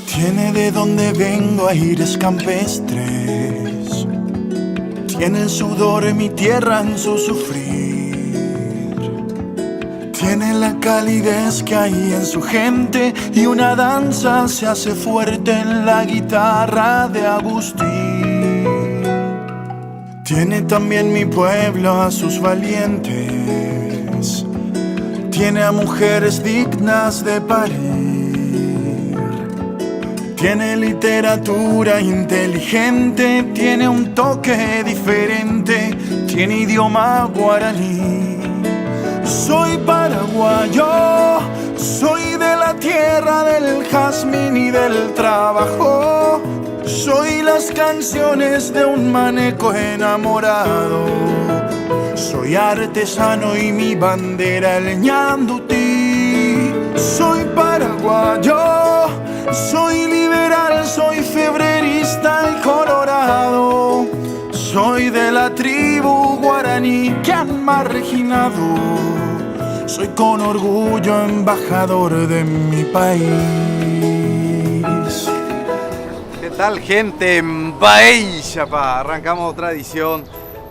Tiene de donde vengo aires campestres, tiene el sudor de mi tierra en su sufrir, tiene la calidez que hay en su gente y una danza se hace fuerte en la guitarra de Agustín. Tiene también mi pueblo a sus valientes, tiene a mujeres dignas de parir. Tiene literatura inteligente, tiene un toque diferente, tiene idioma guaraní. Soy paraguayo, soy de la tierra del jazmín y del trabajo. Soy las canciones de un maneco enamorado. Soy artesano y mi bandera el ñandutí. Soy paraguayo, soy liberal, soy febrerista y colorado. Soy de la tribu guaraní que han marginado. Soy con orgullo embajador de mi país. ¿Qué tal, gente? Bye, chapa. Arrancamos otra edición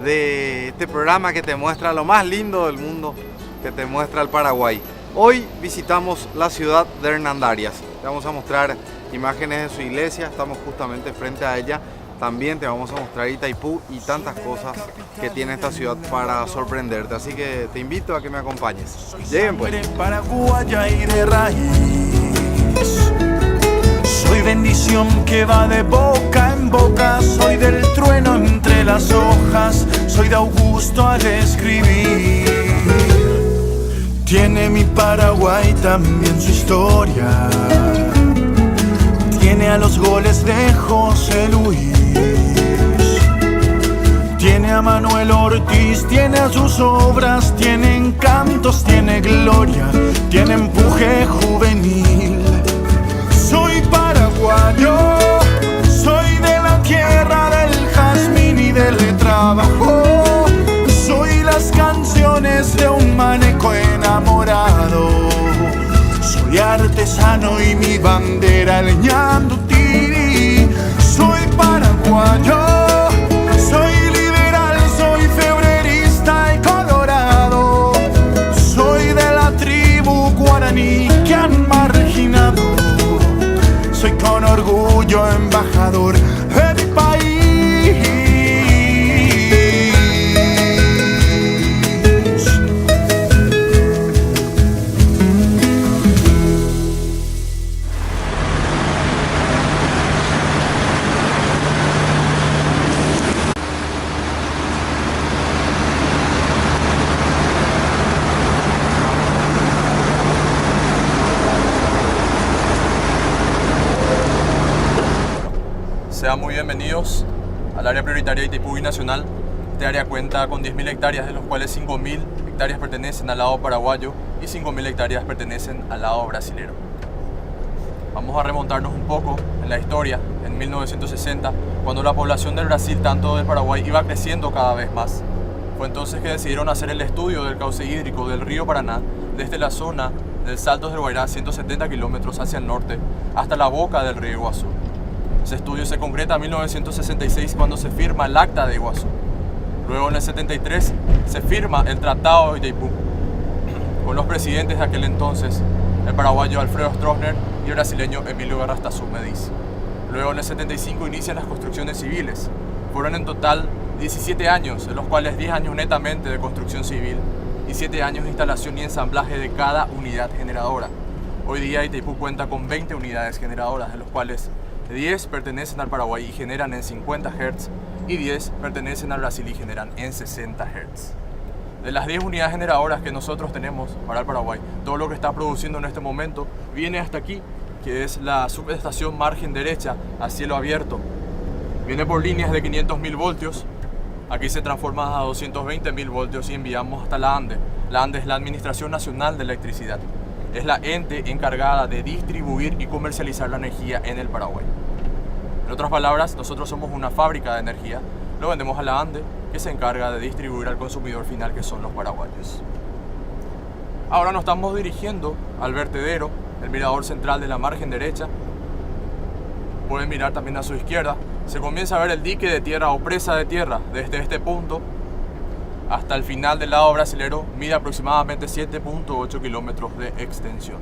de este programa que te muestra lo más lindo del mundo, que te muestra el Paraguay. Hoy visitamos la ciudad de Hernandarias. Te vamos a mostrar imágenes de su iglesia, estamos justamente frente a ella. También te vamos a mostrar Itaipú y tantas cosas que tiene esta ciudad para sorprenderte. Así que te invito a que me acompañes. Lleguen pues. Paraguaya y de raíz. Soy bendición que va de boca en boca. Soy del trueno entre las hojas. Soy de Augusto al escribir. Tiene mi Paraguay también su historia. Tiene a los goles de José Luis. Tiene a Manuel Ortiz, tiene a sus obras, tiene encantos, tiene gloria, tiene empuje juvenil. Soy paraguayo, soy de la tierra del jazmín y del trabajo. Soy las canciones de un maneco enamorado. Soy artesano y mi bandera el ñandutí. Soy paraguayo, soy liberal, soy febrerista y colorado. Soy de la tribu guaraní que han marginado. Soy con orgullo embajador de mi país. Sean muy bienvenidos al área prioritaria de Itaipú Binacional. Este área cuenta con 10.000 hectáreas, de los cuales 5.000 hectáreas pertenecen al lado paraguayo y 5.000 hectáreas pertenecen al lado brasilero. Vamos a remontarnos un poco en la historia, en 1960, cuando la población del Brasil, tanto del Paraguay, iba creciendo cada vez más. Fue entonces que decidieron hacer el estudio del cauce hídrico del río Paraná desde la zona del Salto del Guairá, 170 kilómetros hacia el norte, hasta la boca del río Iguazú. Ese estudio se concreta en 1966 cuando se firma el Acta de Iguazú. Luego en el 73 se firma el Tratado de Itaipú con los presidentes de aquel entonces, el paraguayo Alfredo Stroessner y el brasileño Emilio Garrastazu Medici. Luego en el 75 inician las construcciones civiles. Fueron en total 17 años, de los cuales 10 años netamente de construcción civil y 7 años de instalación y ensamblaje de cada unidad generadora. Hoy día Itaipú cuenta con 20 unidades generadoras, de los cuales 10 pertenecen al Paraguay y generan en 50 Hz y 10 pertenecen al Brasil y generan en 60 Hz. De las 10 unidades generadoras que nosotros tenemos para el Paraguay, todo lo que está produciendo en este momento viene hasta aquí, que es la subestación margen derecha a cielo abierto. Viene por líneas de 500.000 voltios Aquí se transforma a 220.000 voltios y enviamos hasta la ANDE. La ANDE es la Administración Nacional de Electricidad. Es la ente encargada de distribuir y comercializar la energía en el Paraguay. En otras palabras, nosotros somos una fábrica de energía, lo vendemos a la ANDE, que se encarga de distribuir al consumidor final, que son los paraguayos. Ahora nos estamos dirigiendo al vertedero, el mirador central de la margen derecha. Pueden mirar también a su izquierda. Se comienza a ver el dique de tierra o presa de tierra desde este punto hasta el final del lado brasilero. Mide aproximadamente 7.8 kilómetros de extensión.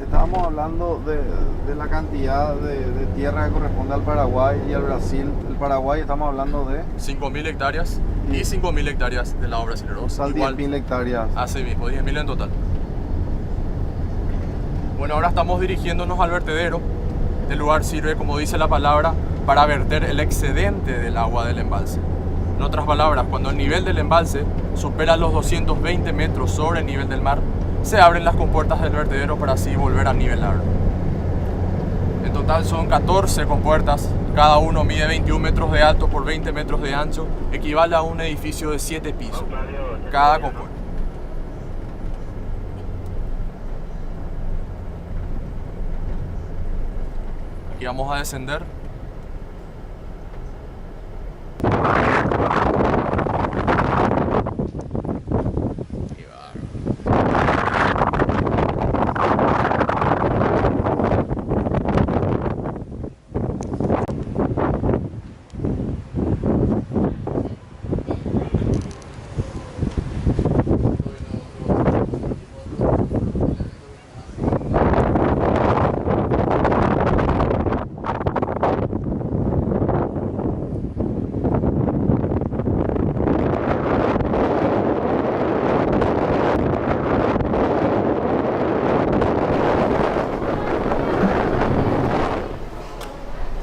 Estábamos hablando de la cantidad de tierra que corresponde al Paraguay y al Brasil. El Paraguay estamos hablando de 5.000 hectáreas y 5.000 hectáreas del lado brasilero. o sea, 10.000 hectáreas. Así mismo, 10.000 en total. Bueno, ahora estamos dirigiéndonos al vertedero. El lugar sirve, como dice la palabra, para verter el excedente del agua del embalse. En otras palabras, cuando el nivel del embalse supera los 220 metros sobre el nivel del mar, se abren las compuertas del vertedero para así volver a nivelar. En total son 14 compuertas, cada uno mide 21 metros de alto por 20 metros de ancho, equivale a un edificio de 7 pisos, cada compuerta. Aquí vamos a descender.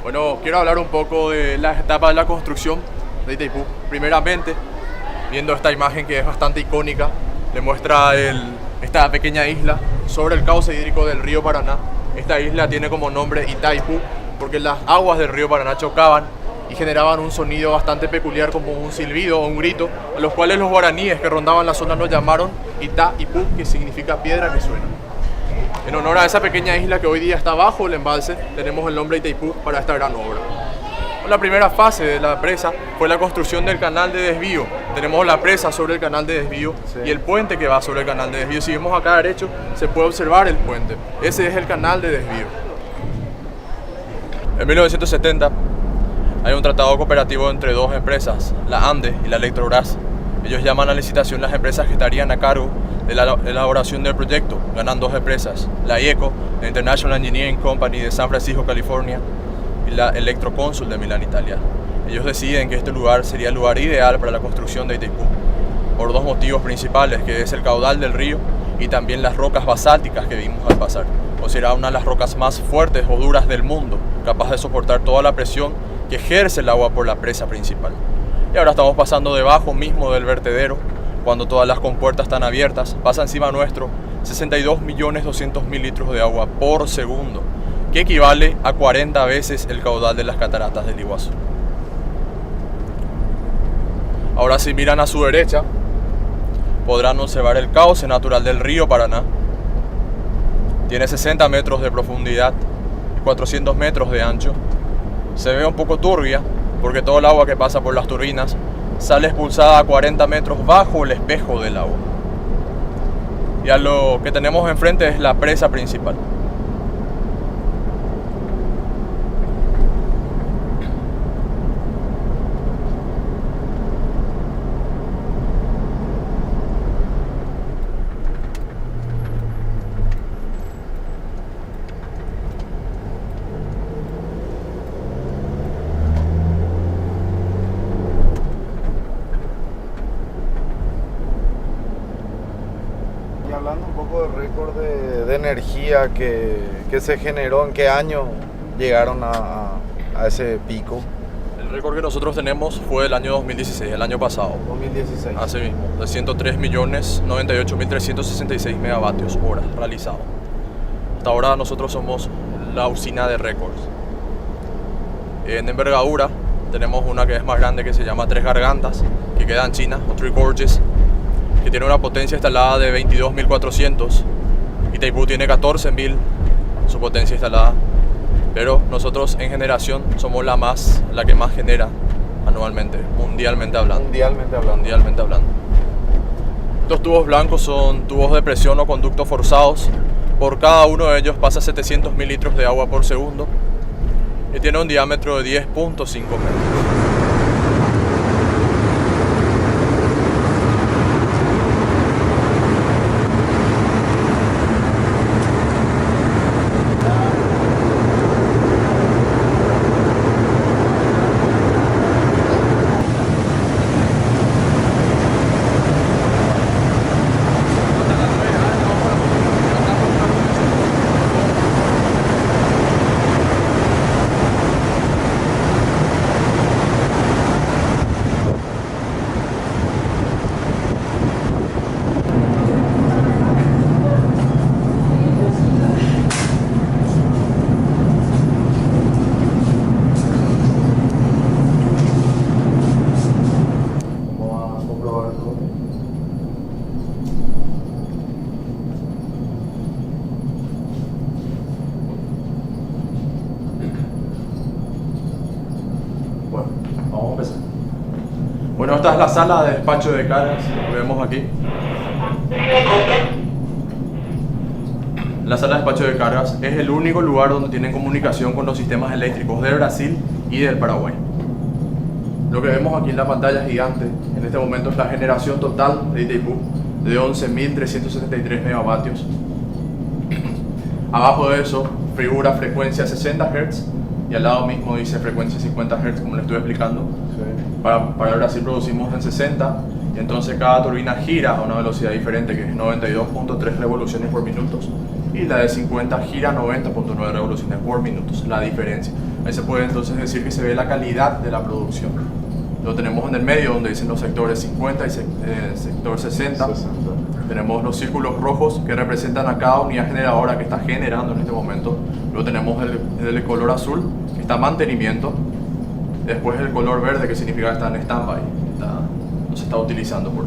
Bueno, quiero hablar un poco de las etapas de la construcción de Itaipú. Primeramente, viendo esta imagen que es bastante icónica, le muestra esta pequeña isla sobre el cauce hídrico del río Paraná. Esta isla tiene como nombre Itaipú porque las aguas del río Paraná chocaban y generaban un sonido bastante peculiar como un silbido o un grito, a los cuales los guaraníes que rondaban la zona nos llamaron Itaipú, que significa piedra que suena. En honor a esa pequeña isla que hoy día está bajo el embalse, tenemos el nombre Itaipú para esta gran obra. La primera fase de la presa fue la construcción del canal de desvío. Tenemos la presa sobre el canal de desvío y el puente que va sobre el canal de desvío. Si vemos acá derecho, se puede observar el puente. Ese es el canal de desvío. En 1970 hay un tratado cooperativo entre dos empresas, la ANDE y la Electrobras. Ellos llaman a licitación las empresas que estarían a cargo de la elaboración del proyecto. Ganan dos empresas, la IECO, la International Engineering Company de San Francisco, California, y la Electroconsul de Milán, Italia. Ellos deciden que este lugar sería el lugar ideal para la construcción de Itaipú, por dos motivos principales, que es el caudal del río y también las rocas basálticas que vimos al pasar. Considerada una de las rocas más fuertes o duras del mundo, capaz de soportar toda la presión que ejerce el agua por la presa principal. Y ahora estamos pasando debajo mismo del vertedero. Cuando todas las compuertas están abiertas, pasa encima nuestro 62.200.000 litros de agua por segundo, que equivale a 40 veces el caudal de las cataratas del Iguazú. Ahora, si miran a su derecha, podrán observar el cauce natural del río Paraná. Tiene 60 metros de profundidad y 400 metros de ancho. Se ve un poco turbia porque todo el agua que pasa por las turbinas sale expulsada a 40 metros bajo el espejo del agua. Y a lo que tenemos enfrente es la presa principal. Hablando un poco del récord de energía que se generó, ¿en qué año llegaron a ese pico? El récord que nosotros tenemos fue el año 2016, el año pasado. 2016. Así mismo, de 103.098.366 megavatios hora realizado. Hasta ahora nosotros somos la usina de récords. En envergadura tenemos una que es más grande que se llama Tres Gargantas, que queda en China, o Three Gorges, que tiene una potencia instalada de 22.400. Itaipú tiene 14.000 su potencia instalada, pero nosotros en generación somos la que más genera anualmente, mundialmente hablando. Mundialmente hablando. Estos tubos blancos son tubos de presión o conductos forzados. Por cada uno de ellos pasa 700.000 litros de agua por segundo y tiene un diámetro de 10.5 metros. Vamos a empezar. Bueno, esta es la sala de despacho de cargas que vemos aquí. La sala de despacho de cargas es el único lugar donde tienen comunicación con los sistemas eléctricos de Brasil y del Paraguay. Lo que vemos aquí en la pantalla gigante en este momento es la generación total de Itaipú de 11.373 megavatios. Abajo de eso figura frecuencia 60 Hz y al lado mismo dice frecuencia 50 Hz, como les estuve explicando. Sí. Para Brasil producimos en 60 y entonces cada turbina gira a una velocidad diferente, que es 92.3 revoluciones por minuto, y la de 50 gira 90.9 revoluciones por minuto, la diferencia. Ahí se puede entonces decir que se ve la calidad de la producción. Lo tenemos en el medio donde dicen los sectores 50 y sector 60. Tenemos los círculos rojos que representan a cada unidad generadora que está generando en este momento. Luego tenemos el color azul, que está en mantenimiento. Después el color verde, que significa que está en stand-by, no se está utilizando por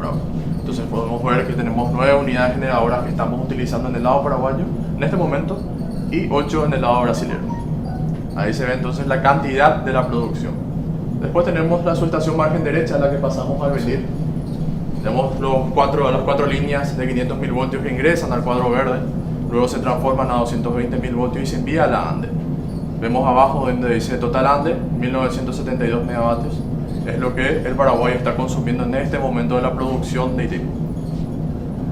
ahora. Entonces podemos ver que tenemos 9 unidades generadoras que estamos utilizando en el lado paraguayo en este momento y 8 en el lado brasileño. Ahí se ve entonces la cantidad de la producción. Después tenemos la subestación margen derecha, a la que pasamos al venir. Tenemos las cuatro líneas de 500.000 voltios que ingresan al cuadro verde, luego se transforman a 220.000 voltios y se envía a la ANDE. Vemos abajo donde dice total ANDE, 1972 megavatios, es lo que el Paraguay está consumiendo en este momento de la producción de Itaipú.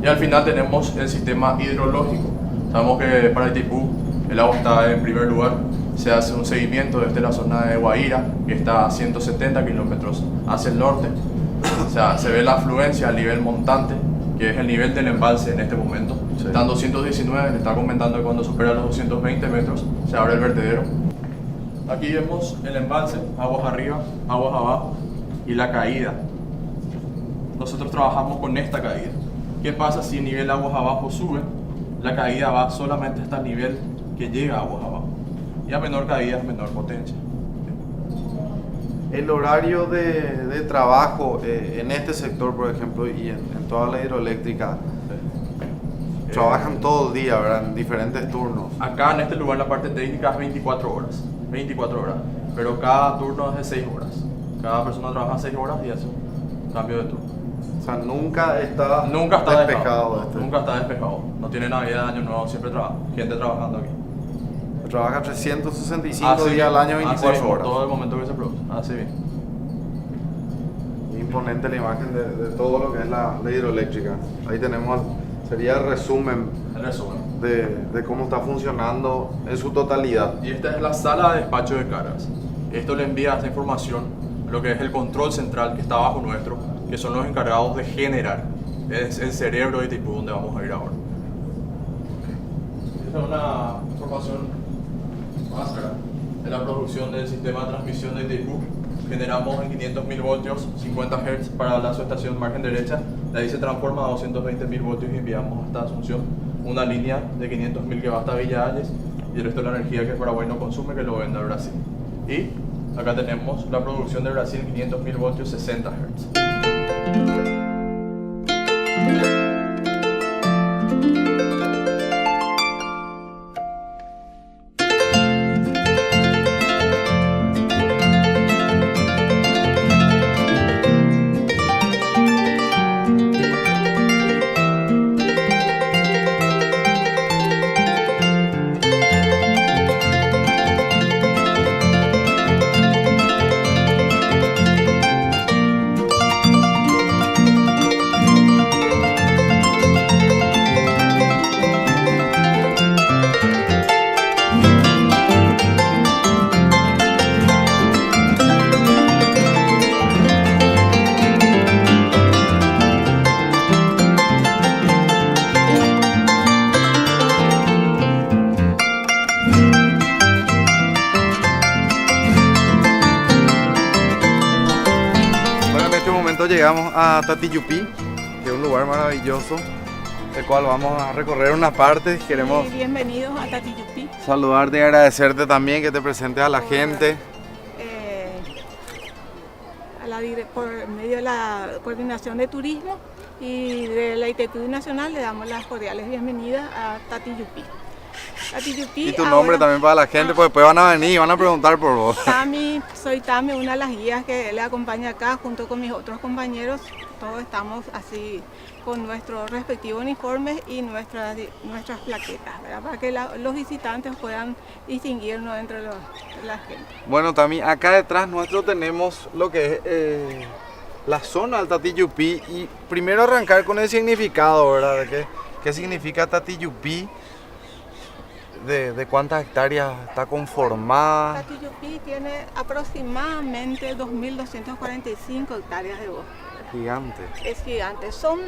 Y al final tenemos el sistema hidrológico. Sabemos que para Itaipú el agua está en primer lugar. Se hace un seguimiento desde la zona de Guaira, que está a 170 kilómetros hacia el norte. O sea, se ve la afluencia al nivel montante, que es el nivel del embalse en este momento. Sí. Está en 219, le está comentando que cuando supera los 220 metros se abre el vertedero. Aquí vemos el embalse, aguas arriba, aguas abajo y la caída. Nosotros trabajamos con esta caída. ¿Qué pasa si el nivel aguas abajo sube? La caída va solamente hasta el nivel que llega a aguas abajo. Y a menor caída, menor potencia. El horario de trabajo en este sector, por ejemplo, y en toda la hidroeléctrica, sí. Trabajan todo el día, ¿verdad? En diferentes turnos. Acá en este lugar la parte técnica es 24 horas. 24 horas. Pero cada turno es de 6 horas. Cada persona trabaja 6 horas y hace un cambio de turno. O sea, nunca está despejado. Nunca está despejado. No tiene Navidad, Año Nuevo, siempre trabaja. Gente trabajando aquí. Trabaja 365 días al año, 24 horas. Todo el momento que se produce. Así bien. Imponente la imagen de todo lo que es la hidroeléctrica. Ahí tenemos, sería el resumen de cómo está funcionando en su totalidad. Y esta es la sala de despacho de cargas. Esto le envía esta información a lo que es el control central que está abajo nuestro, que son los encargados de generar. Es el cerebro de Itaipú donde vamos a ir ahora. Esta es una información máscara de la producción del sistema de transmisión de Itaipú. Generamos en 500.000 voltios, 50 Hz para la subestación margen derecha. De ahí se transforma a 220.000 voltios y enviamos hasta Asunción una línea de 500.000 que va hasta Villa Hayes y el resto de la energía que el Paraguay no consume que lo vende a Brasil. Y acá tenemos la producción de Brasil 500.000 voltios 60 Hz. Llegamos a Tatiyupí, que es un lugar maravilloso, el cual vamos a recorrer una parte. Queremos bienvenidos a Tatiyupí. Saludarte y agradecerte también que te presentes a la gente. Por medio de la Coordinación de Turismo y de la ITPU Nacional le damos las cordiales bienvenidas a Tatiyupí. Y tu nombre también para la gente, porque después van a venir y van a preguntar por vos. Soy Tami, una de las guías que le acompaña acá junto con mis otros compañeros. Todos estamos así con nuestros respectivos uniformes y nuestras plaquetas, ¿verdad? Para que los visitantes puedan distinguirnos entre la gente. Bueno, Tami, acá detrás nuestro tenemos lo que es la zona del Tatiyupí, y primero arrancar con el significado, ¿verdad? ¿Qué significa Tatiyupí? ¿De cuántas hectáreas está conformada? Tatiyupí tiene aproximadamente 2.245 hectáreas de bosque. Gigante. Es gigante. Son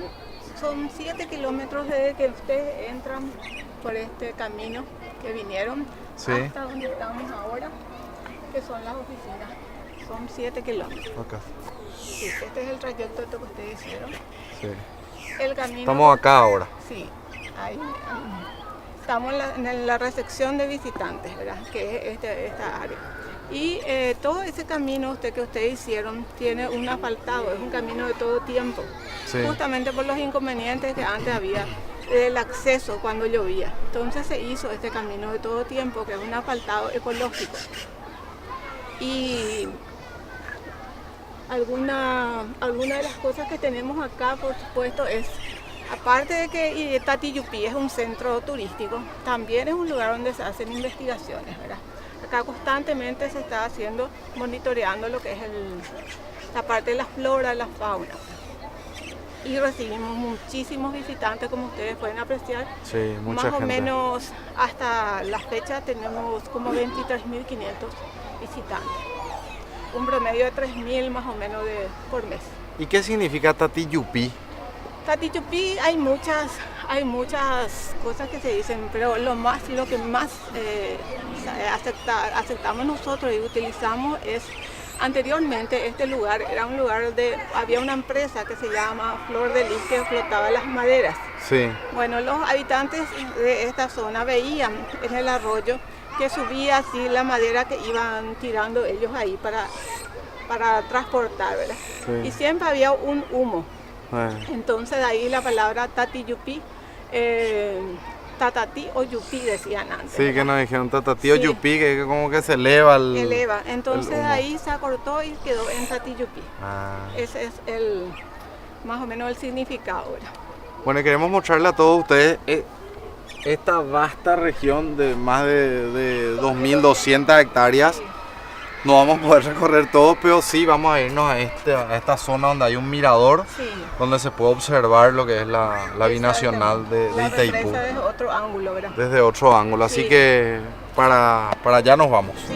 7 kilómetros desde que ustedes entran por este camino que vinieron hasta donde estamos ahora, que son las oficinas. Son 7 kilómetros. Acá. Sí, este es el trayecto que ustedes hicieron. Sí. El camino. Estamos acá ahora. Sí, ahí. Estamos en la recepción de visitantes, ¿verdad? Que es esta área. Y todo ese camino que ustedes hicieron tiene un asfaltado, es un camino de todo tiempo. Sí. Justamente por los inconvenientes que antes había del acceso cuando llovía. Entonces se hizo este camino de todo tiempo, que es un asfaltado ecológico. Y alguna de las cosas que tenemos acá, por supuesto, es... Aparte de que Tatiyupí es un centro turístico, también es un lugar donde se hacen investigaciones, ¿verdad? Acá constantemente se está monitoreando lo que es la parte de la flora, la fauna. Y recibimos muchísimos visitantes, como ustedes pueden apreciar. Sí, mucha gente. Más o menos hasta la fecha tenemos como 23.500 visitantes. Un promedio de 3.000 más o menos por mes. ¿Y qué significa Tatiyupí? Tatiyupí hay muchas cosas que se dicen, pero lo que más aceptamos nosotros y utilizamos es, anteriormente este lugar era un lugar había una empresa que se llama Flor de Lis que explotaba las maderas. Sí. Bueno, los habitantes de esta zona veían en el arroyo que subía así la madera que iban tirando ellos ahí para transportar, ¿verdad? Sí. Y siempre había un humo. Entonces de ahí la palabra Tatiyupí, tatatí o yupí decían antes. Sí, ¿verdad? Que nos dijeron tatatí o yupí, que como que se eleva entonces ahí se acortó y quedó en Tatiyupí. Ese es más o menos el significado ahora. Bueno, y queremos mostrarle a todos ustedes esta vasta región de más de 2.200 hectáreas. Sí. No vamos a poder recorrer todo, pero sí vamos a irnos a esta zona donde hay un mirador, sí, donde se puede observar lo que es la binacional de Itaipú. Desde otro ángulo, ¿verdad? Desde otro ángulo, así que para allá nos vamos. Sí.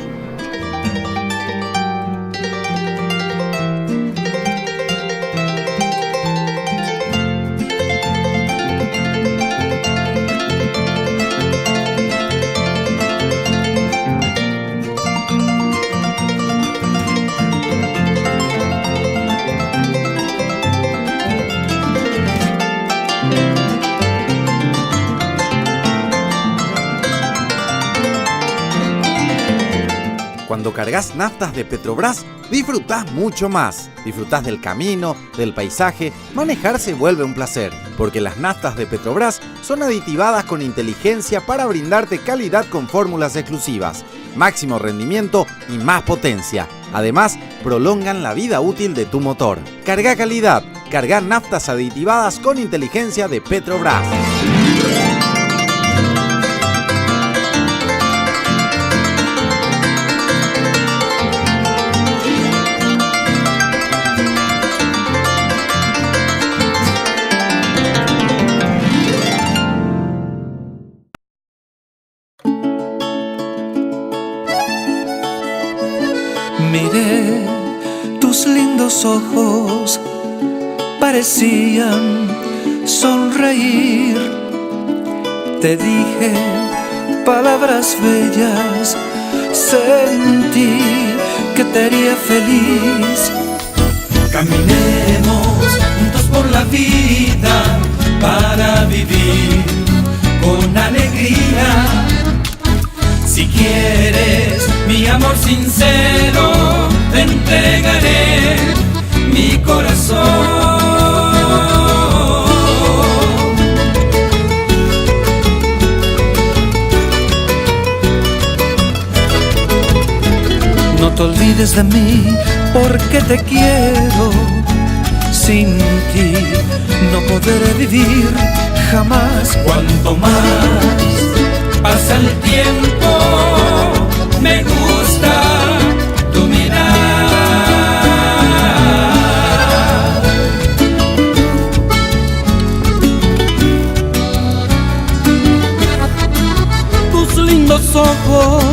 Cuando cargas naftas de Petrobras, disfrutás mucho más. Disfrutás del camino, del paisaje, manejar se vuelve un placer, porque las naftas de Petrobras son aditivadas con inteligencia para brindarte calidad con fórmulas exclusivas, máximo rendimiento y más potencia. Además, prolongan la vida útil de tu motor. Carga calidad, carga naftas aditivadas con inteligencia de Petrobras. Miré tus lindos ojos, parecían sonreír. Te dije palabras bellas, sentí que te haría feliz. Caminemos juntos por la vida para vivir con alegría. Si quieres mi amor sincero, te entregaré mi corazón. No te olvides de mí, porque te quiero. Sin ti no podré vivir jamás. Cuanto más pasa el tiempo, me gusta tu mirar. Tus lindos ojos,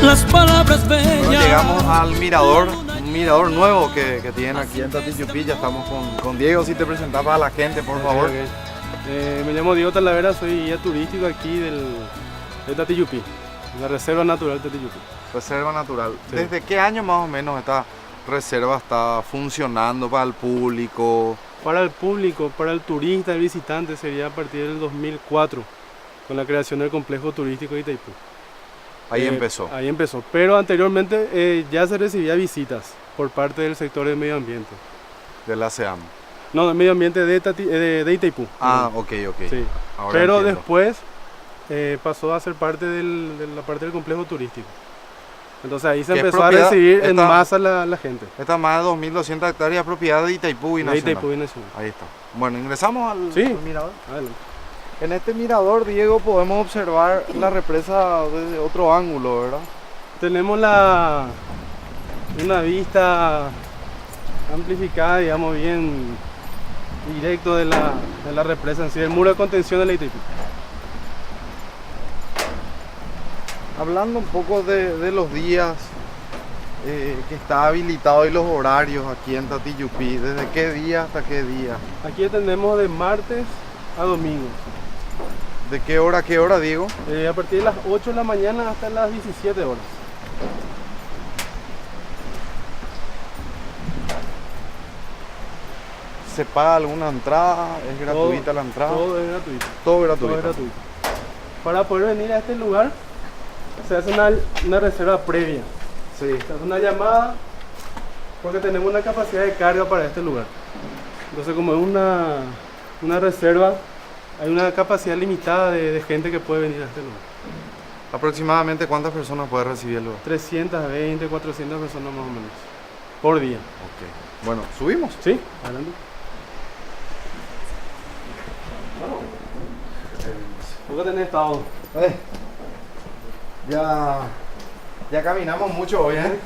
las palabras bellas. Bueno, llegamos al mirador, un mirador nuevo que tienen aquí en Tatiyupí. Ya estamos con Diego. Si te presentas a la gente, por favor. Okay. Me llamo Diego Talavera, soy guía turístico aquí de Tatiyupí, la Reserva Natural Tatiyupí. Reserva natural. Sí. ¿Desde qué año más o menos esta reserva está funcionando para el público? Para el público, para el turista, el visitante, sería a partir del 2004, con la creación del complejo turístico de Itaipú. Ahí empezó. Ahí empezó, pero anteriormente ya se recibía visitas por parte del sector de medio ambiente. De la SEAM. No, del medio ambiente de Itaipú. Ah, ok. Sí. Ahora Pero entiendo. después pasó a ser parte de la parte del complejo turístico. Entonces ahí se ¿Qué es empezó a propiedad? recibir en Esta- masa la gente. Esta más de 2.200 hectáreas propiedad de Itaipú y De Nacional. Itaipú y Nacional. Ahí está. Bueno, ingresamos al Sí. mirador. Adelante. En este mirador, Diego, podemos observar la represa desde otro ángulo, ¿verdad? Tenemos una vista amplificada, digamos, bien directo de la represa en sí, el muro de contención de la Itaipú. Hablando un poco de los días que está habilitado y los horarios aquí en Tatiyupí, ¿desde qué día hasta qué día? Aquí atendemos de martes a domingo, ¿De qué hora a qué hora, Diego? a partir de las 8 de la mañana hasta las 17 horas. ¿Se paga alguna entrada? ¿Es gratuita la entrada? Todo es gratuito. Todo gratuito. Todo es gratuito. Para poder venir a este lugar se hace una reserva previa. Sí. Se hace una llamada porque tenemos una capacidad de carga para este lugar. Entonces, como es una reserva, hay una capacidad limitada de gente que puede venir a este lugar. ¿Aproximadamente cuántas personas puede recibir el lugar? 320, 400 personas más o menos por día. Ok. Bueno, ¿subimos? ¿Sí? Adelante. ¿Tú qué tenés estado? Ya caminamos mucho hoy, ¿eh?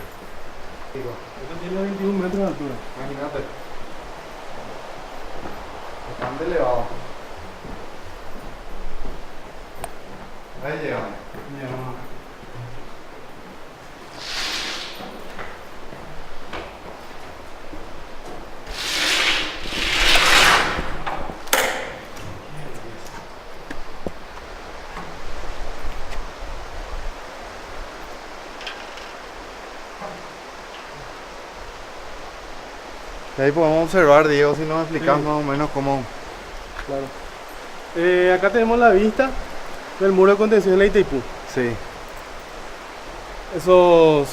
Esto tiene 21 metros de altura. Imagínate. Bastante elevado. Ahí llegamos. Y ahí podemos observar, Diego, si nos explicas Sí. más o menos cómo... Claro. Acá tenemos la vista del muro de contención de la Itaipú. Sí. Esos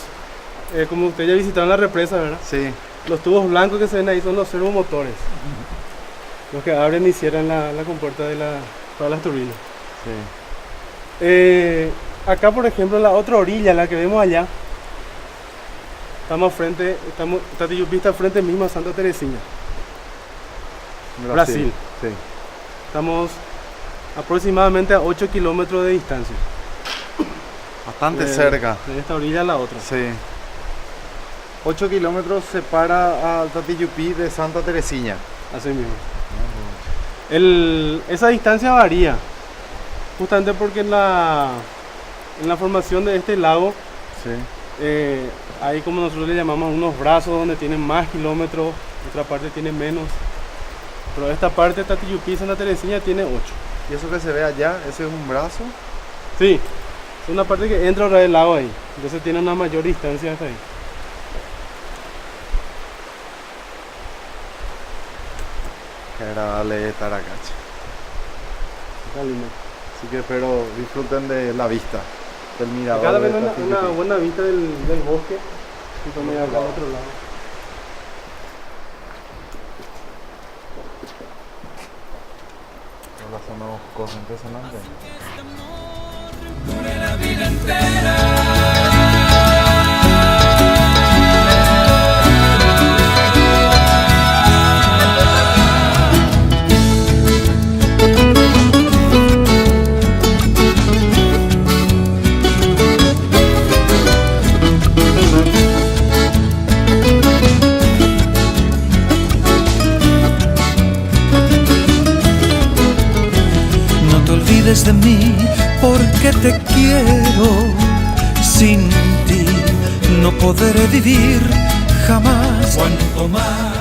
como ustedes ya visitaron la represa, ¿verdad? Sí. Los tubos blancos que se ven ahí son los servomotores. Los que abren y cierran la compuerta para las turbinas. Sí. Acá, por ejemplo, en la otra orilla, la que vemos allá, Tatiyupí está frente mismo a Santa Teresina, Brasil. Sí. Estamos aproximadamente a 8 kilómetros de distancia. Bastante cerca. De esta orilla a la otra. Sí. 8 kilómetros separa al Tatiyupí de Santa Teresina. Así mismo. Esa distancia varía, justamente porque en la formación de este lago Sí. hay, como nosotros le llamamos, unos brazos donde tienen más kilómetros, otra parte tiene menos. Pero esta parte de Tatiyupí, Santa Teresina, tiene 8. ¿Y eso que se ve allá, ese es un brazo? Sí, es una parte que entra ahora del lago ahí, entonces tiene una mayor distancia hasta ahí. Qué agradable estar acá, che. Está lindo. Así que espero disfruten de la vista del mirador. Acá de también Tatiyupí. una buena vista del bosque, y también acá al otro lado. Hola, son cosas impresionantes. No te olvides de mí porque te quiero. Sin ti no podré vivir jamás. Cuanto más.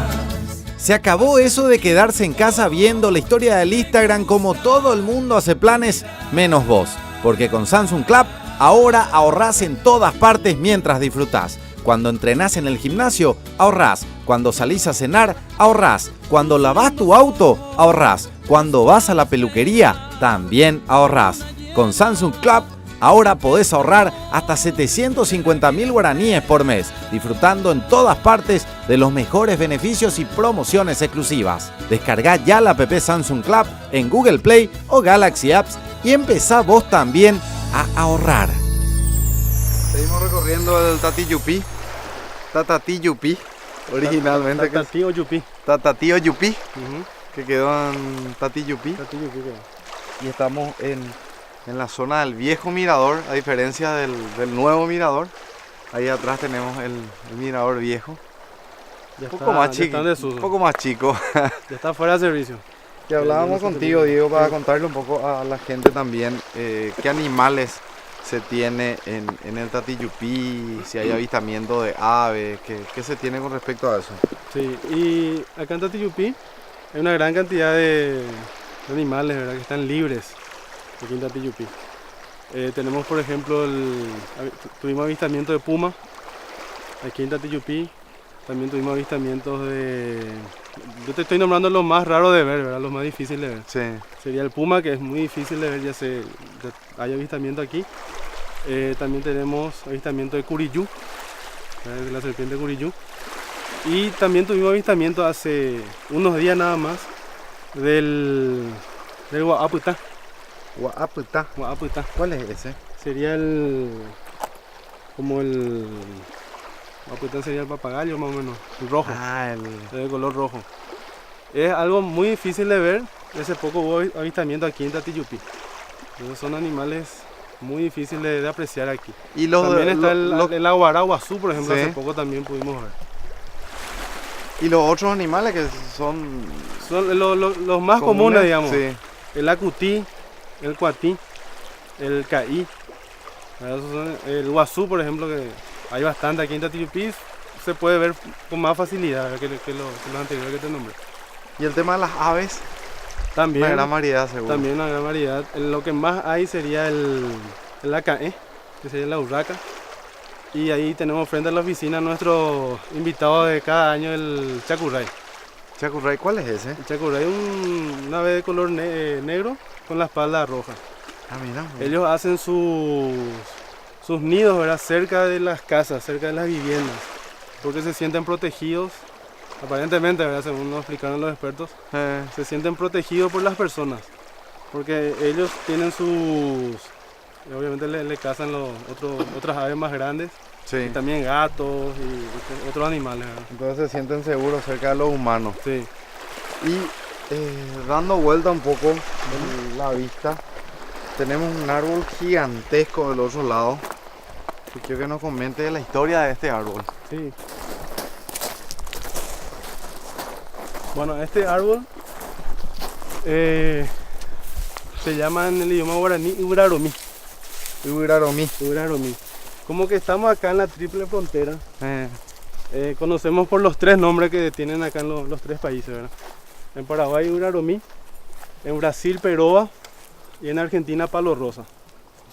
Se acabó eso de quedarse en casa viendo la historia del Instagram como todo el mundo hace planes, menos vos. Porque con Samsung Club ahora ahorrás en todas partes mientras disfrutás. Cuando entrenás en el gimnasio, ahorrás. Cuando salís a cenar, ahorrás. Cuando lavás tu auto, ahorrás. Cuando vas a la peluquería, también ahorrás. Con Samsung Club ahora podés ahorrar hasta 750.000 guaraníes por mes, disfrutando en todas partes de los mejores beneficios y promociones exclusivas. Descargá ya la app Samsung Club en Google Play o Galaxy Apps y empezá vos también a ahorrar. Seguimos recorriendo el Tatiyupí. Tatiyupí, originalmente. Tatiyupí. Tatiyupí, Ujú. que quedó en Tatiyupí. Tatiyupí, claro. Y estamos en la zona del viejo mirador, a diferencia del nuevo mirador. Ahí atrás tenemos el mirador viejo. Ya Un poco más ya chico. está en desuso. Un poco más chico. Ya está fuera de servicio. Que hablábamos Ya no se contigo, utiliza. Diego, para Sí. contarle un poco a la gente también qué animales se tiene en el Tatiyupí, si hay avistamiento de aves, qué se tiene con respecto a eso. Sí, y acá en Tatiyupí hay una gran cantidad de animales, ¿verdad?, que están libres aquí en Tatiyupí. Tenemos, por ejemplo, tuvimos avistamiento de puma aquí en Tatiyupí. También tuvimos avistamientos yo te estoy nombrando los más raros de ver, ¿verdad?, los más difíciles de ver. Sí. Sería el puma, que es muy difícil de ver, ya hay avistamiento aquí. También tenemos avistamiento de curiyú, de la serpiente curiyú. Y también tuvimos avistamiento hace unos días nada más del guaputá. Guaputá. Guaputá. ¿Cuál es ese? Sería guaputá sería el papagayo más o menos, el rojo, de color rojo. Es algo muy difícil de ver. Hace poco hubo avistamiento aquí en Tatiyupí. Entonces son animales muy difíciles de apreciar aquí. Y los También está el aguaraguazú, por ejemplo, Sí. hace poco también pudimos ver. y los otros animales que son Son los más comunes, digamos. Sí. El acutí, el cuatí, el caí. Esos son el guazú, por ejemplo, que hay bastante aquí en Tatiyupí. Se puede ver con más facilidad que los anteriores que te nombré. Y el tema de las aves, También, una gran variedad seguro. también una gran variedad. Lo que más hay sería el acaé, que sería la urraca. Y ahí tenemos frente a la oficina nuestro invitado de cada año, el chacurray. Chacurray, ¿cuál es ese? El chacurray es un ave de color negro con la espalda roja. Ah, mira. Ellos hacen sus sus nidos, ¿verdad? Cerca de las casas, cerca de las viviendas, porque se sienten protegidos, aparentemente, ¿verdad? Según nos explicaron los expertos, se sienten protegidos por las personas, porque ellos tienen obviamente le cazan otras aves más grandes, Sí. y también gatos y otros animales, ¿verdad? Entonces se sienten seguros cerca de los humanos. Sí. Y dando vuelta un poco en la vista, tenemos un árbol gigantesco del otro lado. Y quiero que nos comente la historia de este árbol. Sí. Bueno, este árbol se llama en el idioma guaraní Uraromi. Uraromi. Como que estamos acá en la triple frontera. Conocemos por los 3 nombres que tienen acá en los 3 países, ¿verdad? En Paraguay Uraromi, en Brasil Peroba y en Argentina Palo Rosa.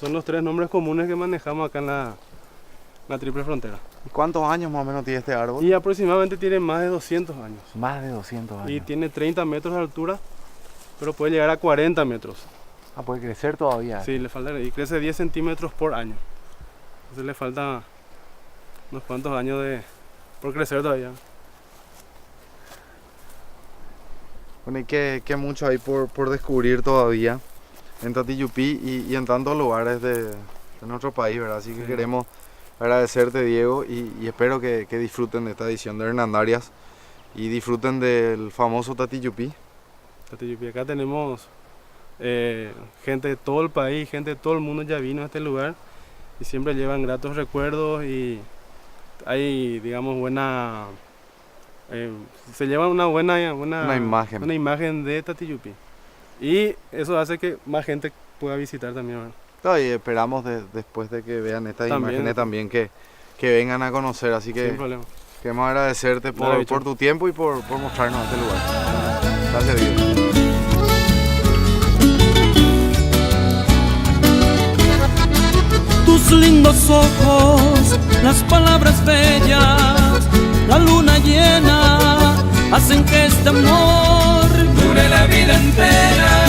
Son los 3 nombres comunes que manejamos acá en la triple frontera. ¿Y cuántos años más o menos tiene este árbol? Y aproximadamente tiene más de 200 años. Más de 200 años. Y tiene 30 metros de altura, pero puede llegar a 40 metros. Ah, puede crecer todavía. Sí, le falta, y crece 10 centímetros por año. Entonces le falta unos cuantos años por crecer todavía. Bueno, y que mucho hay por descubrir todavía en Tatiyupí y en tantos lugares de nuestro país, ¿verdad? Así que Sí. queremos agradecerte, Diego, y espero que disfruten de esta edición de Hernandarias y disfruten del famoso Tatiyupí. Tatiyupí, acá tenemos gente de todo el país, gente de todo el mundo ya vino a este lugar y siempre llevan gratos recuerdos y hay, digamos, se lleva una imagen de Tatiyupí y eso hace que más gente pueda visitar también, ¿verdad? No, y esperamos después de que vean estas También. imágenes también que vengan a conocer, así que Sin problema. queremos agradecerte Dale, bicho. por tu tiempo y por mostrarnos este lugar. Gracias, Diego. Tus lindos ojos, las palabras bellas, la luna llena, hacen que este amor dure la vida entera.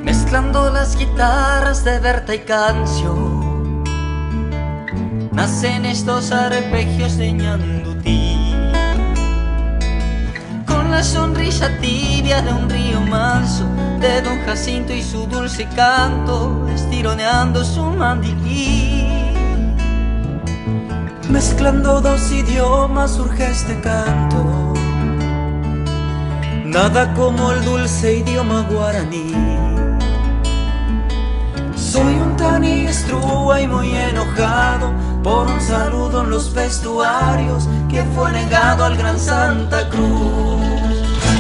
Mezclando las guitarras de Berta y Cancio, nacen estos arpegios de Ñandutí. Con la sonrisa tibia de un río manso, de Don Jacinto y su dulce canto, estironeando su mandilí. Mezclando 2 idiomas surge este canto, nada como el dulce idioma guaraní. Soy un tani estrúa y muy enojado por un saludo en los vestuarios que fue negado al gran Santa Cruz.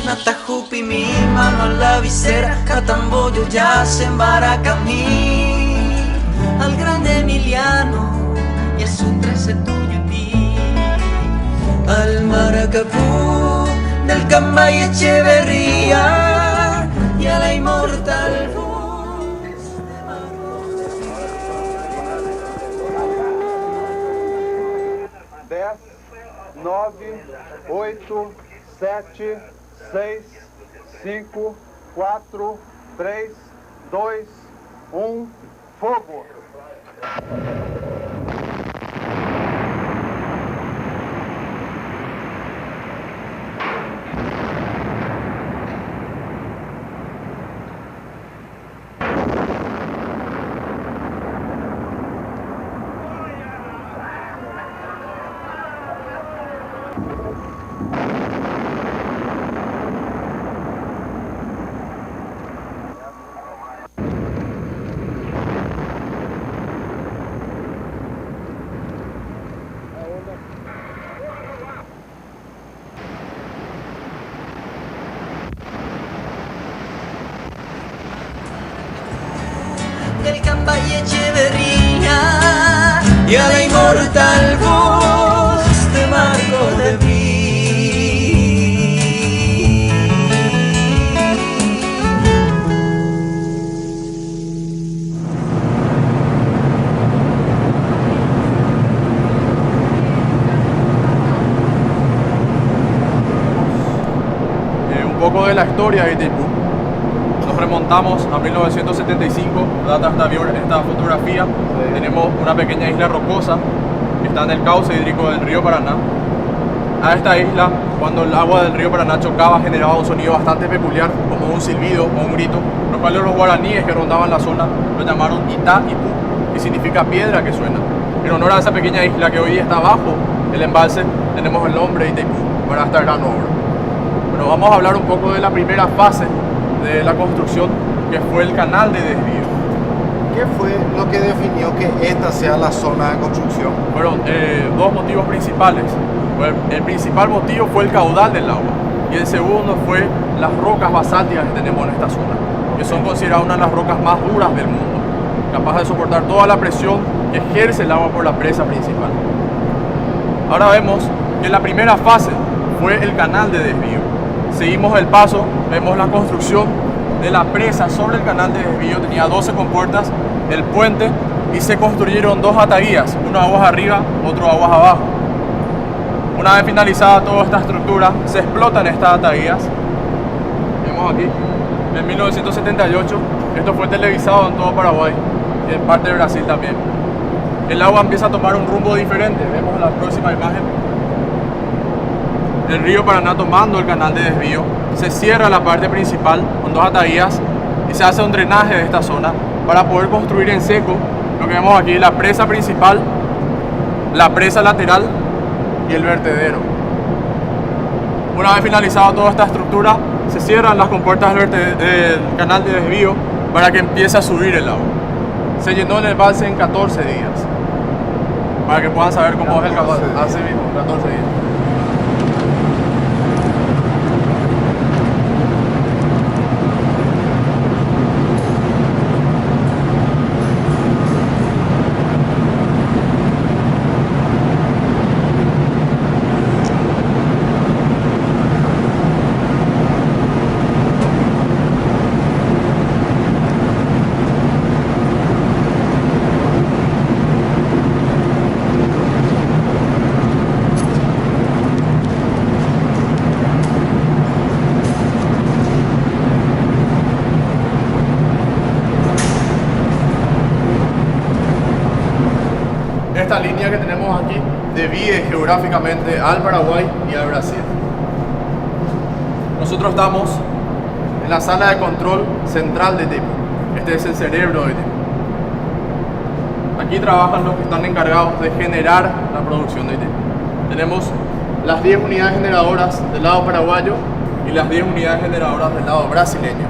Natajupi mi mano a la visera, Catamboyo ya se embarca a mí, al grande Emiliano y a su 13 Tuyutí, al Maracapú del Cambay Echeverría y a la inmortal voz. 9, 8, 7, 6, 5, 4, 3, 2, 1, fogo! del Camba y Echeverría y a la inmortal voz de Marco de Ví. Un poco de la historia de Itaipú. Nos remontamos a 1975, data esta fotografía. Tenemos una pequeña isla rocosa que está en el cauce hídrico del río Paraná. A esta isla, cuando el agua del río Paraná chocaba, generaba un sonido bastante peculiar, como un silbido o un grito, lo cual los guaraníes que rondaban la zona lo llamaron Itaipú, que significa piedra que suena. En honor a esa pequeña isla que hoy día está bajo el embalse, tenemos el nombre de Itaipú para esta gran obra. Bueno, vamos a hablar un poco de la primera fase de la construcción, que fue el canal de desvío. ¿Qué fue lo que definió que esta sea la zona de construcción? Fueron dos motivos principales. El principal motivo fue el caudal del agua y el segundo fue las rocas basálticas que tenemos en esta zona, que son consideradas una de las rocas más duras del mundo, capaz de soportar toda la presión que ejerce el agua por la presa principal. Ahora vemos que la primera fase fue el canal de desvío. Seguimos el paso, vemos la construcción de la presa sobre el canal de desvío. Tenía 12 compuertas, el puente, y se construyeron dos ataguías, uno aguas arriba, otro aguas abajo. Una vez finalizada toda esta estructura, se explotan estas ataguías. Vemos aquí, en 1978, esto fue televisado en todo Paraguay y en parte de Brasil también. El agua empieza a tomar un rumbo diferente. Vemos la próxima imagen. El río Paraná tomando el canal de desvío, se cierra la parte principal con dos ataguías y se hace un drenaje de esta zona para poder construir en seco lo que vemos aquí, la presa principal, la presa lateral y el vertedero. Una vez finalizada toda esta estructura, se cierran las compuertas del canal de desvío para que empiece a subir el agua. Se llenó el embalse en 14 días, para que puedan saber cómo es el canal. Así mismo, 14 días. Esta línea que tenemos aquí divide geográficamente al Paraguay y al Brasil. Nosotros estamos en la sala de control central de Itaipú. Este es el cerebro de Itaipú. Aquí trabajan los que están encargados de generar la producción de Itaipú. Tenemos las 10 unidades generadoras del lado paraguayo y las 10 unidades generadoras del lado brasileño.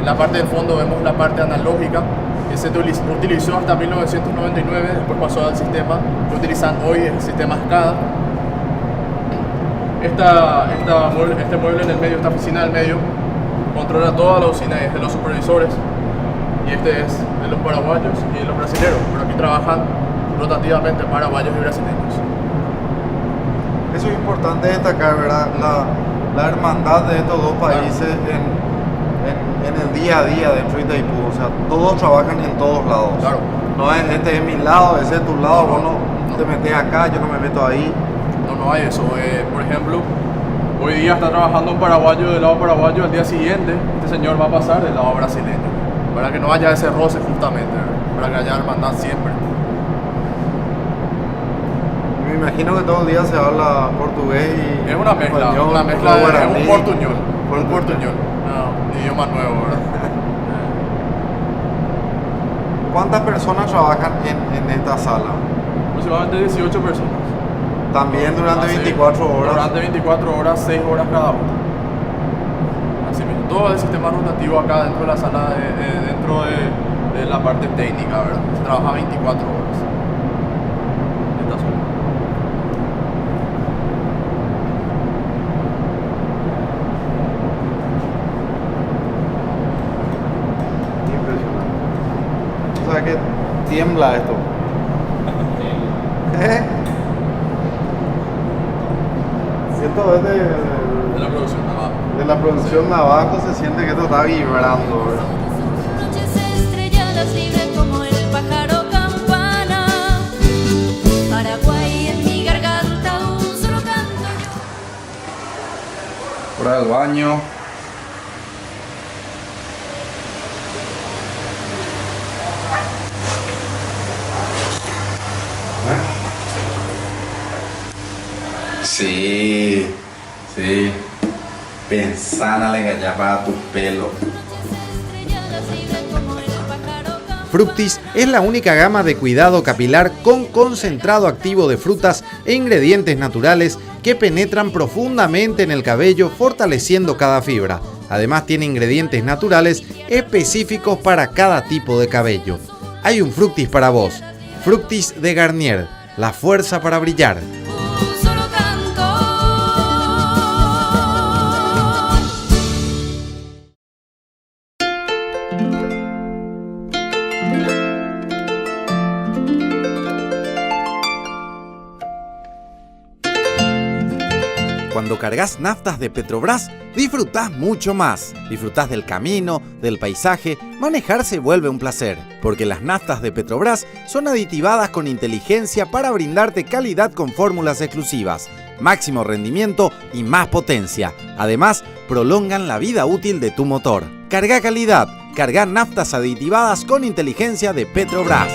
En la parte del fondo vemos la parte analógica que se utilizó hasta 1999, después pasó al sistema que utilizan hoy, el sistema SCADA. Este mueble en el medio, esta oficina del medio, controla toda la usina y es de los supervisores, y este es de los paraguayos y de los brasileños, pero aquí trabajan rotativamente paraguayos y brasileños. Eso es importante destacar, ¿verdad? La hermandad de estos dos países en el día a día dentro de Itaipú. O sea, todos trabajan en todos lados. Claro. No es este es mi lado, ese es tu lado, vos no te metes acá, yo no me meto ahí. No hay eso. Por ejemplo, hoy día está trabajando un paraguayo del lado paraguayo, al día siguiente este señor va a pasar del lado brasileño, para que no haya ese roce justamente, para que haya hermandad siempre. Me imagino que todo el día se habla portugués y es una mezcla, español, es un portuñol, un idioma nuevo, ¿verdad? ¿Cuántas personas trabajan en esta sala? Aproximadamente 18 personas. También durante 24 horas. Durante 24 horas, 6 horas cada una. Así mismo. Todo el sistema rotativo acá dentro de la sala, dentro de la parte técnica, ¿verdad? Se trabaja 24 horas. Esta zona. sabes que tiembla esto. Siento De la producción abajo. de la producción abajo se siente que esto está vibrando, ¿verdad? Noches estrelladas libre como el pájaro campana. Paraguay en mi garganta un solo canto. Hora del baño. Sí, sí. Pensana le engañar para tu pelo. Fructis es la única gama de cuidado capilar con concentrado activo de frutas e ingredientes naturales que penetran profundamente en el cabello, fortaleciendo cada fibra. Además tiene ingredientes naturales específicos para cada tipo de cabello. Hay un Fructis para vos. Fructis de Garnier, la fuerza para brillar. Un solo canto. Cuando cargas naftas de Petrobras, disfrutás mucho más. Disfrutás del camino, del paisaje, manejar se vuelve un placer. Porque las naftas de Petrobras son aditivadas con inteligencia para brindarte calidad con fórmulas exclusivas, máximo rendimiento y más potencia. Además, prolongan la vida útil de tu motor. Carga calidad, carga naftas aditivadas con inteligencia de Petrobras.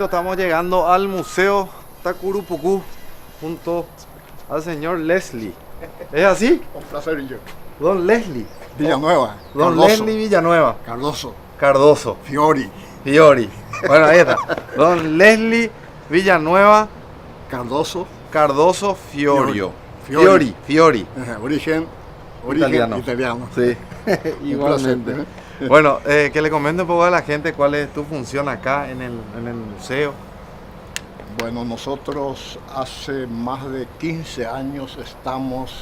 Estamos llegando al Museo Tacurupucú junto al señor Leslie. ¿Es así? Un placer, yo. Don Leslie. Villanueva. Don Cardoso. Leslie Villanueva. Cardoso. Cardoso. Fiori. Fiori. Bueno, ahí está. Don Leslie Villanueva. Cardoso. Cardoso Fiorio. Fiori. Fiori. Origen italiano. Sí. Igualmente. Placer, Bueno, que le comente un poco a la gente cuál es tu función acá en el museo. Bueno, nosotros hace más de 15 años estamos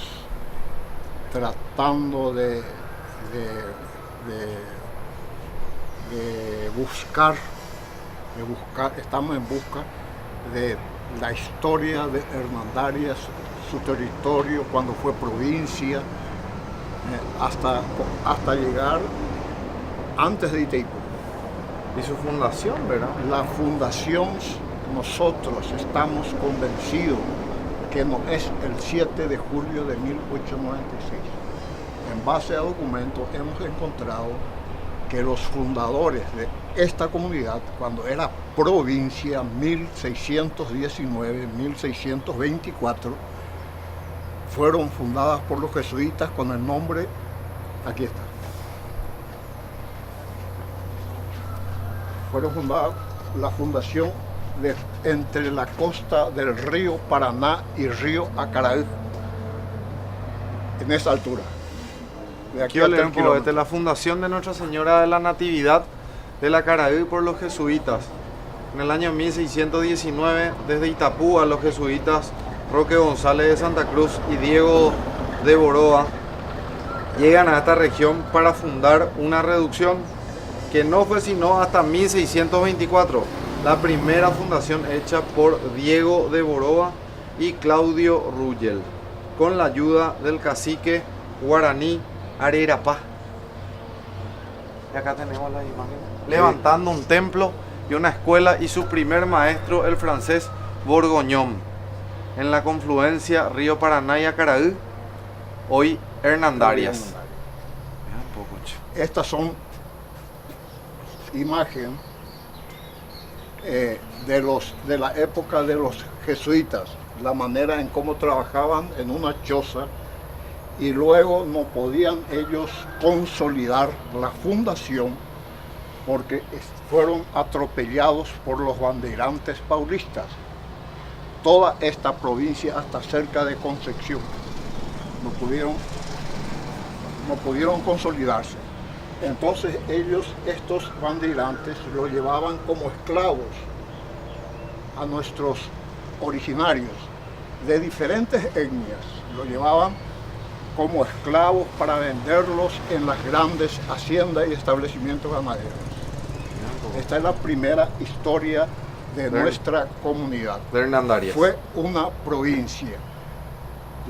tratando de estamos en busca de la historia de Hernandarias, su territorio cuando fue provincia, hasta llegar antes de Itaipú. Y su fundación, ¿verdad? La fundación, nosotros estamos convencidos que no es el 7 de julio de 1896. En base a documentos hemos encontrado que los fundadores de esta comunidad, cuando era provincia 1619-1624, fueron fundadas por los jesuitas con el nombre, aquí está. Fueron fundadas la fundación entre la costa del río Paraná y río Acaraí, en esa altura. De aquí a 3 kilómetros. La fundación de Nuestra Señora de la Natividad de la Acaraí por los jesuitas. En el año 1619, desde Itapú, a los jesuitas Roque González de Santa Cruz y Diego de Boroa llegan a esta región para fundar una reducción que no fue sino hasta 1624, la primera fundación hecha por Diego de Boroa y Claudio Ruggel, con la ayuda del cacique guaraní Arerapá. Y acá tenemos las imágenes. Levantando un templo y una escuela y su primer maestro, el francés Borgoñón, en la confluencia río Paraná y Acaraí, hoy Hernandarias. Estas son imágenes de la época de los jesuitas, la manera en cómo trabajaban en una choza y luego no podían ellos consolidar la fundación porque fueron atropellados por los bandeirantes paulistas. Toda esta provincia hasta cerca de Concepción no pudieron consolidarse. Entonces estos bandeirantes lo llevaban como esclavos a nuestros originarios de diferentes etnias, lo llevaban como esclavos para venderlos en las grandes haciendas y establecimientos ganaderos. Esta es la primera historia de nuestra comunidad. De Hernandarias. Fue una provincia.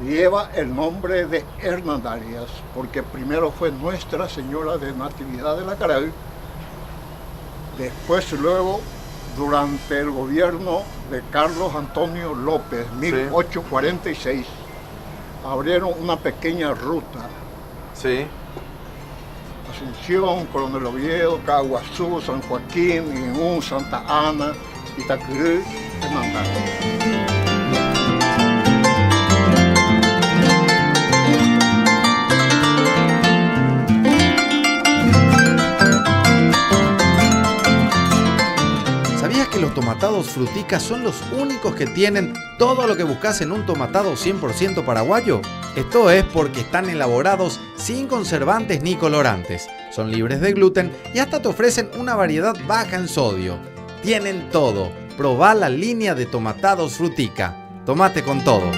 Lleva el nombre de Hernandarias porque primero fue Nuestra Señora de Natividad de la Acaraí. Después, luego, durante el gobierno de Carlos Antonio López, 1846, abrieron una pequeña ruta. Sí. Asunción, Coronel Oviedo, Caguazú, San Joaquín, Inún, Santa Ana, Itaquirí, Hernandarias. Los tomatados Frutica son los únicos que tienen todo lo que buscas en un tomatado 100% paraguayo. Esto es porque están elaborados sin conservantes ni colorantes, son libres de gluten y hasta te ofrecen una variedad baja en sodio. Tienen todo. Probá la línea de tomatados Frutica. Tomate con todo.